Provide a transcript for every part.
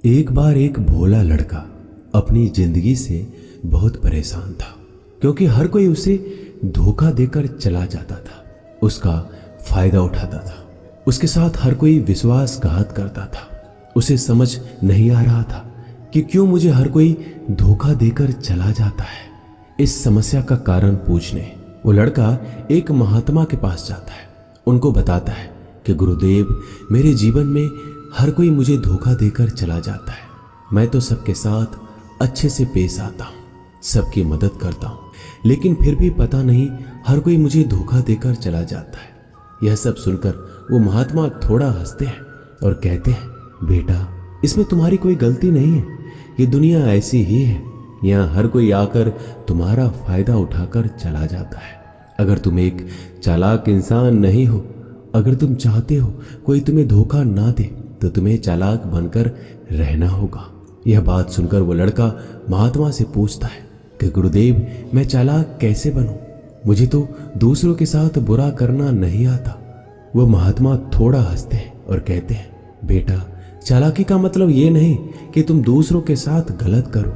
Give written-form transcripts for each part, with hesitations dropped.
एक बार एक भोला लड़का अपनी जिंदगी से बहुत परेशान था, क्योंकि हर कोई उसे धोखा देकर चला जाता था, उसका फायदा उठाता था। उसके साथ हर कोई विश्वासघात करता था। उसे समझ नहीं आ रहा था कि क्यों मुझे हर कोई धोखा देकर चला जाता है। इस समस्या का कारण पूछने वो लड़का एक महात्मा के पास जाता है। उनको बताता है कि गुरुदेव, मेरे जीवन में हर कोई मुझे धोखा देकर चला जाता है। मैं तो सबके साथ अच्छे से पेश आता हूँ, सबकी मदद करता हूँ, लेकिन फिर भी पता नहीं हर कोई मुझे धोखा देकर चला जाता है। यह सब सुनकर वो महात्मा थोड़ा हंसते हैं और कहते हैं, बेटा, इसमें तुम्हारी कोई गलती नहीं है। ये दुनिया ऐसी ही है, यहाँ हर कोई आकर तुम्हारा फायदा उठाकर चला जाता है। अगर तुम एक चालाक इंसान नहीं हो, अगर तुम चाहते हो कोई तुम्हें धोखा ना दे, तो तुम्हें चालाक बनकर रहना होगा। यह बात सुनकर वो लड़का महात्मा से पूछता है कि गुरुदेव, मैं चालाक कैसे बनूं? मुझे तो दूसरों के साथ बुरा करना नहीं आता। वो महात्मा थोड़ा हंसते हैं और कहते हैं, बेटा, चालाकी का मतलब ये नहीं कि तुम दूसरों के साथ गलत करो।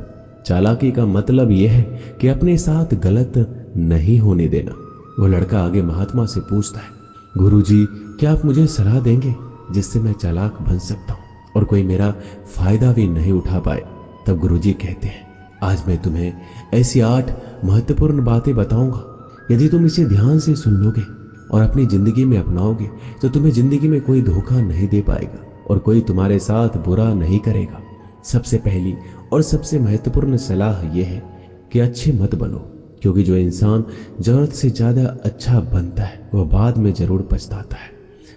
चालाकी का मतलब यह है कि अपने साथ गलत नहीं होने देना। वो लड़का आगे महात्मा से पूछता है, गुरुजी, क्या आप मुझे सलाह देंगे जिससे मैं चालाक बन सकता हूँ और कोई मेरा फायदा भी नहीं उठा पाए? तब गुरुजी कहते हैं, आज मैं तुम्हें ऐसी 8 महत्वपूर्ण बातें बताऊंगा। यदि तुम इसे ध्यान से सुन लोगे और अपनी जिंदगी में अपनाओगे तो तुम्हें जिंदगी में कोई धोखा नहीं दे पाएगा और कोई तुम्हारे साथ बुरा नहीं करेगा। सबसे पहली और सबसे महत्वपूर्ण सलाह यह है कि अच्छे मत बनो, क्योंकि जो इंसान जरूरत से ज्यादा अच्छा बनता है वह बाद में जरूर पछताता है।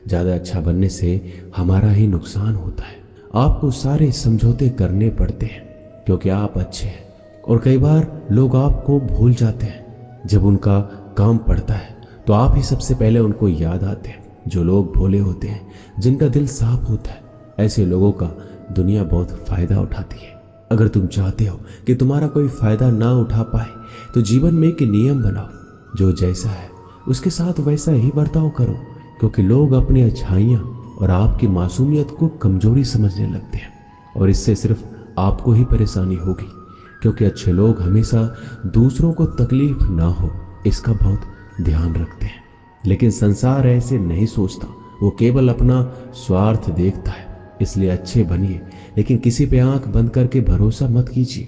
ज्यादा अच्छा बनने से हमारा ही नुकसान होता है। आपको सारे समझौते करने पड़ते हैं क्योंकि आप अच्छे हैं, और कई बार लोग आपको भूल जाते हैं। जब उनका काम पड़ता है तो आप ही सबसे पहले उनको याद आते हैं। जो लोग भोले होते हैं, जिनका दिल साफ होता है, ऐसे लोगों का दुनिया बहुत फायदा उठाती है। अगर तुम चाहते हो कि तुम्हारा कोई फायदा ना उठा पाए तो जीवन में एक नियम बनाओ, जो जैसा है उसके साथ वैसा ही बर्ताव करो, क्योंकि लोग अपनी अच्छाइयाँ और आपकी मासूमियत को कमजोरी समझने लगते हैं, और इससे सिर्फ आपको ही परेशानी होगी, क्योंकि अच्छे लोग हमेशा दूसरों को तकलीफ ना हो इसका बहुत ध्यान रखते हैं। लेकिन संसार ऐसे नहीं सोचता, वो केवल अपना स्वार्थ देखता है। इसलिए अच्छे बनिए, लेकिन किसी पे आंख बंद करके भरोसा मत कीजिए।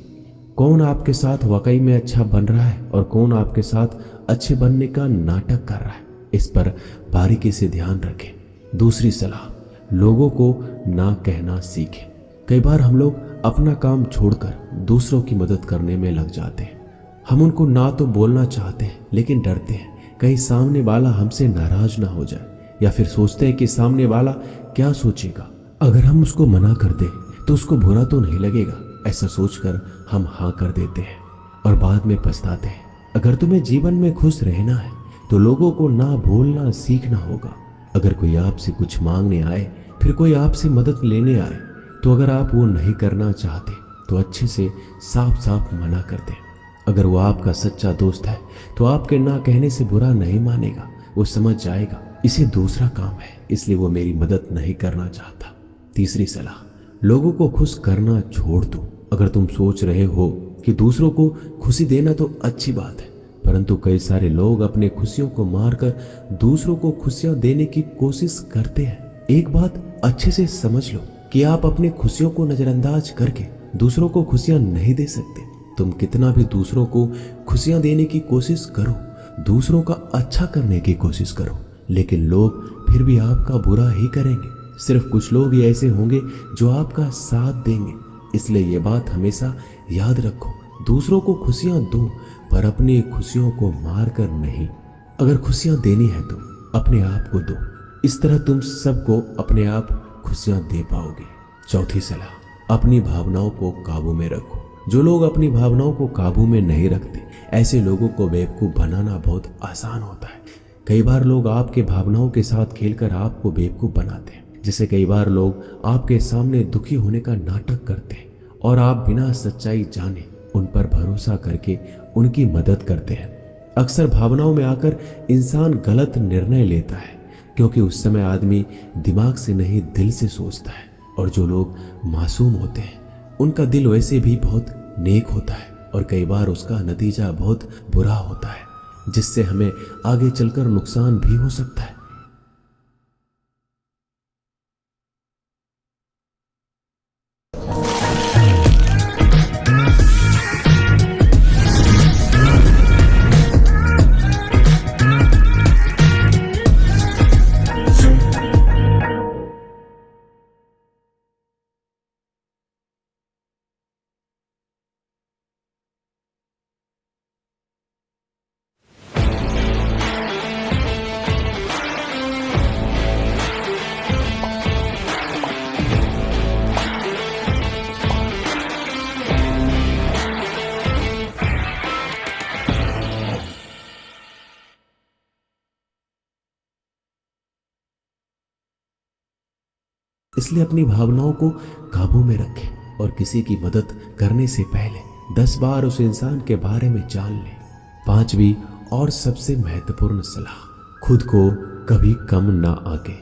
कौन आपके साथ वाकई में अच्छा बन रहा है और कौन आपके साथ अच्छे बनने का नाटक कर रहा है, इस पर बारीकी से ध्यान रखें। दूसरी सलाह, लोगों को ना कहना सीखें। कई बार हम लोग अपना काम छोड़कर दूसरों की मदद करने में लग जाते हैं। हम उनको ना तो बोलना चाहते हैं, लेकिन डरते हैं कहीं सामने वाला हमसे नाराज ना हो जाए, या फिर सोचते हैं कि सामने वाला क्या सोचेगा। अगर हम उसको मना कर दें तो उसको बुरा तो नहीं लगेगा, ऐसा सोचकर हम हाँ कर देते हैं और बाद में पछताते हैं। अगर तुम्हें जीवन में खुश रहना है तो लोगों को ना बोलना सीखना होगा। अगर कोई आपसे कुछ मांगने आए, फिर कोई आपसे मदद लेने आए, तो अगर आप वो नहीं करना चाहते तो अच्छे से साफ साफ मना कर दें। अगर वो आपका सच्चा दोस्त है तो आपके ना कहने से बुरा नहीं मानेगा, वो समझ जाएगा इसे दूसरा काम है, इसलिए वो मेरी मदद नहीं करना चाहता। तीसरी सलाह, लोगों को खुश करना छोड़ दो। अगर तुम सोच रहे हो कि दूसरों को खुशी देना तो अच्छी बात है, परंतु कई सारे लोग अपने खुशियों को मारकर दूसरों को खुशियां देने की कोशिश करते हैं। एक बात अच्छे से समझ लो कि आप अपनी खुशियों को नजरअंदाज करके दूसरों को खुशियां नहीं दे सकते। तुम कितना भी दूसरों को खुशियां देने की कोशिश करो, दूसरों का अच्छा करने की कोशिश करो, लेकिन लोग फिर भी आपका बुरा ही करेंगे। सिर्फ कुछ लोग ही ऐसे होंगे जो आपका साथ देंगे। इसलिए ये बात हमेशा याद रखो, दूसरों को खुशियां दो, पर अपनी खुशियों को मार कर नहीं। अगर खुशियां देनी है तो अपने आप को दो, इस तरह तुम सबको अपने आप खुशियां दे पाओगे। चौथी सलाह, अपनी भावनाओं को काबू में रखो। जो लोग अपनी भावनाओं को काबू में नहीं रखते, ऐसे लोगों को बेवकूफ बनाना बहुत आसान होता है। कई बार लोग आपके भावनाओं के साथ खेलकर आपको बेवकूफ बनाते हैं। जैसे कई बार लोग आपके सामने दुखी होने का नाटक करते हैं और आप बिना सच्चाई जाने उन पर भरोसा करके उनकी मदद करते हैं। अक्सर भावनाओं में आकर इंसान गलत निर्णय लेता है, क्योंकि उस समय आदमी दिमाग से नहीं दिल से सोचता है। और जो लोग मासूम होते हैं उनका दिल वैसे भी बहुत नेक होता है और कई बार उसका नतीजा बहुत बुरा होता है जिससे हमें आगे चलकर नुकसान भी हो सकता है। इसलिए अपनी भावनाओं को काबू में रखें और किसी की मदद करने से पहले 10 बार उस इंसान के बारे में जान लें। 5वीं और सबसे महत्वपूर्ण सलाह, खुद को कभी कम ना आंके।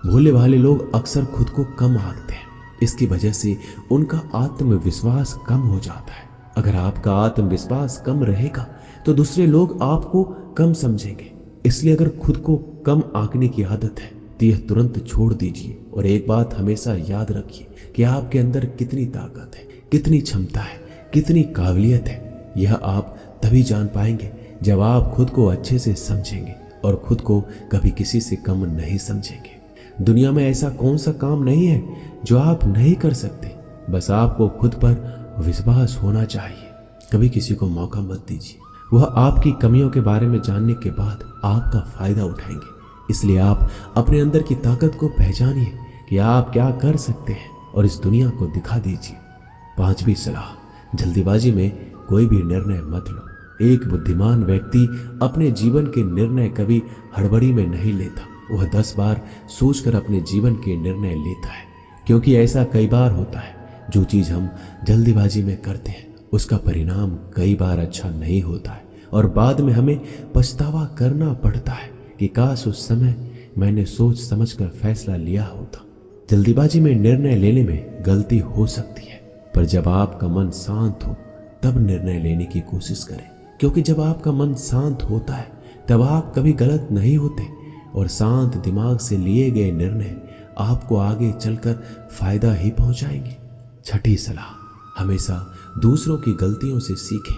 भोले भाले लोग अक्सर खुद को कम आंकते हैं, इसकी वजह से उनका आत्मविश्वास कम हो जाता है। अगर आपका आत्मविश्वास कम रहेगा तो दूसरे लोग आपको कम समझेंगे। इसलिए अगर खुद को कम आंकने की आदत है तो यह तुरंत छोड़ दीजिए और एक बात हमेशा याद रखिए कि आपके अंदर कितनी ताकत है, कितनी क्षमता है, कितनी काबिलियत है। यह आप तभी जान पाएंगे जब आप खुद को अच्छे से समझेंगे और खुद को कभी किसी से कम नहीं समझेंगे। दुनिया में ऐसा कौन सा काम नहीं है जो आप नहीं कर सकते, बस आपको खुद पर विश्वास होना चाहिए। कभी किसी को मौका मत दीजिए, वह आपकी कमियों के बारे में जानने के बाद आपका फायदा उठाएंगे। इसलिए आप अपने अंदर की ताकत को पहचानिए कि आप क्या कर सकते हैं और इस दुनिया को दिखा दीजिए। 5वीं सलाह, जल्दीबाजी में कोई भी निर्णय मत लो। एक बुद्धिमान व्यक्ति अपने जीवन के निर्णय कभी हड़बड़ी में नहीं लेता, वह 10 बार सोचकर अपने जीवन के निर्णय लेता है। क्योंकि ऐसा कई बार होता है, जो चीज हम जल्दीबाजी में करते हैं उसका परिणाम कई बार अच्छा नहीं होता है और बाद में हमें पछतावा करना पड़ता है कि काश उस समय मैंने सोच समझकर फैसला लिया होता। जल्दीबाजी में निर्णय लेने में गलती हो सकती है, पर जब आपका मन शांत हो तब निर्णय लेने की कोशिश करें। क्योंकि जब आपका मन शांत होता है तब आप कभी गलत नहीं होते और शांत दिमाग से लिए गए निर्णय आपको आगे चलकर फायदा ही पहुंचाएंगे। 6ठी सलाह, हमेशा दूसरों की गलतियों से सीखें।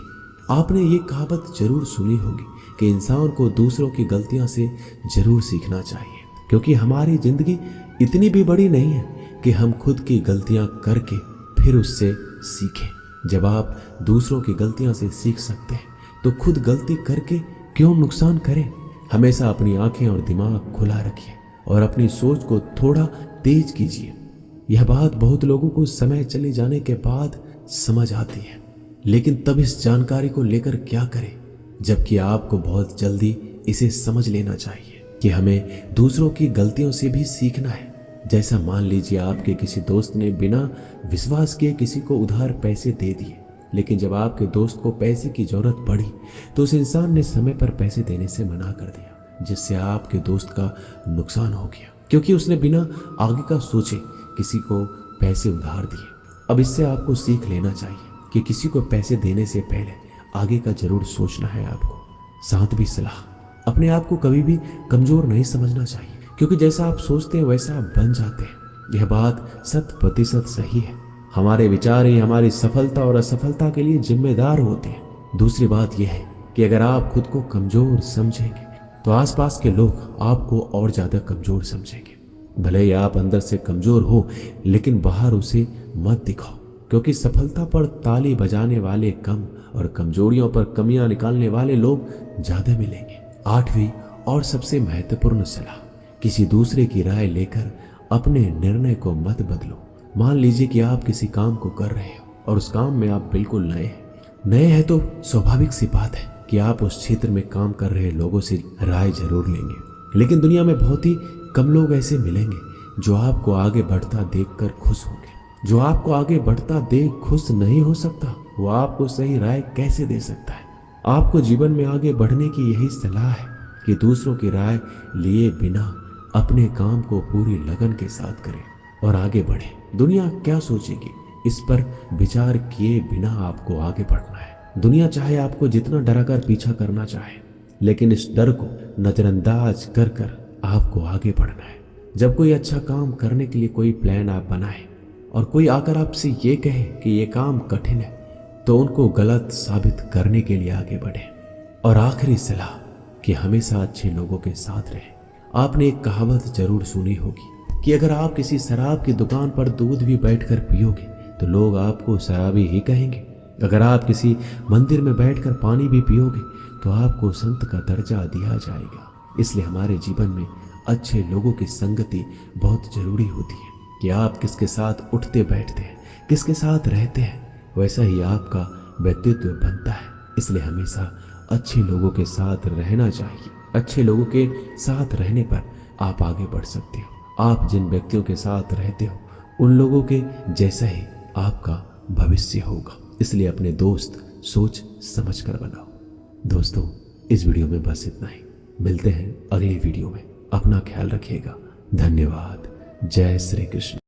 आपने ये कहावत जरूर सुनी होगी कि इंसान को दूसरों की गलतियों से जरूर सीखना चाहिए, क्योंकि हमारी जिंदगी इतनी भी बड़ी नहीं है कि हम खुद की गलतियां करके फिर उससे सीखें। जब आप दूसरों की गलतियों से सीख सकते हैं तो खुद गलती करके क्यों नुकसान करें। हमेशा अपनी आंखें और दिमाग खुला रखिए और अपनी सोच को थोड़ा तेज कीजिए। यह बात बहुत लोगों को समय चले जाने के बाद समझ आती है, लेकिन तब इस जानकारी को लेकर क्या करें, जबकि आपको बहुत जल्दी इसे समझ लेना चाहिए कि हमें दूसरों की गलतियों से भी सीखना है। जैसा मान लीजिए आपके किसी दोस्त ने बिना विश्वास किए किसी को उधार पैसे दे दिए, लेकिन जब आपके दोस्त को पैसे की जरूरत पड़ी तो उस इंसान ने समय पर पैसे देने से मना कर दिया, जिससे आपके दोस्त का नुकसान हो गया, क्योंकि उसने बिना आगे का सोचे किसी को पैसे उधार दिए। अब इससे आपको सीख लेना चाहिए कि किसी को पैसे देने से पहले आगे का जरूर सोचना है आपको। 7वीं सलाह, अपने आप को कभी भी कमजोर नहीं समझना चाहिए, क्योंकि जैसा आप सोचते हैं वैसा आप बन जाते हैं। यह बात 100% सही है। हमारे विचार ही हमारी सफलता और असफलता के लिए जिम्मेदार होते हैं। दूसरी बात यह है कि अगर आप खुद को कमजोर समझेंगे तो आसपास के लोग आपको और ज्यादा कमजोर समझेंगे। भले ही आप अंदर से कमजोर हो, लेकिन बाहर उसे मत दिखाओ, क्योंकि सफलता पर ताली बजाने वाले कम और कमजोरियों पर कमियां निकालने वाले लोग ज्यादा मिलेंगे। 8वीं और सबसे महत्वपूर्ण सलाह, किसी दूसरे की राय लेकर अपने निर्णय को मत बदलो। मान लीजिए कि आप किसी काम को कर रहे हो और उस काम में आप बिल्कुल नए हैं तो स्वाभाविक सी बात है कि आप उस क्षेत्र में काम कर रहे लोगों से राय जरूर लेंगे। लेकिन दुनिया में बहुत ही कम लोग ऐसे मिलेंगे जो आपको आगे बढ़ता देखकर खुश होंगे। जो आपको आगे बढ़ता देख खुश नहीं हो सकता, वो आपको सही राय कैसे दे सकता है। आपको जीवन में आगे बढ़ने की यही सलाह है कि दूसरों की राय लिए बिना अपने काम को पूरी लगन के साथ करें। और आगे बढ़े। दुनिया क्या सोचेगी, इस पर विचार किए बिना आपको आगे बढ़ना है। दुनिया चाहे आपको जितना डराकर पीछा करना चाहे, लेकिन इस डर को नजरअंदाज कर कर आपको आगे बढ़ना है। जब कोई अच्छा काम करने के लिए कोई प्लान आप बनाए और कोई आकर आपसे ये कहे कि ये काम कठिन है, तो उनको गलत साबित करने के लिए आगे बढ़े। और आखिरी सलाह कि हमेशा अच्छे लोगों के साथ रहे। आपने एक कहावत जरूर सुनी होगी कि अगर आप किसी शराब की दुकान पर दूध भी बैठकर पियोगे तो लोग आपको शराबी ही कहेंगे। अगर आप किसी मंदिर में बैठकर पानी भी पियोगे तो आपको संत का दर्जा दिया जाएगा। इसलिए हमारे जीवन में अच्छे लोगों की संगति बहुत जरूरी होती है कि आप किसके साथ उठते बैठते हैं, किसके साथ रहते हैं, वैसा ही आपका व्यक्तित्व बनता है। इसलिए हमेशा अच्छे लोगों के साथ रहना चाहिए। अच्छे लोगों के साथ रहने पर आप आगे बढ़ सकते हो। आप जिन व्यक्तियों के साथ रहते हो उन लोगों के जैसा ही आपका भविष्य होगा। इसलिए अपने दोस्त सोच समझ कर बनाओ। दोस्तों, इस वीडियो में बस इतना ही। मिलते हैं अगली वीडियो में। अपना ख्याल रखिएगा। धन्यवाद। जय श्री कृष्ण।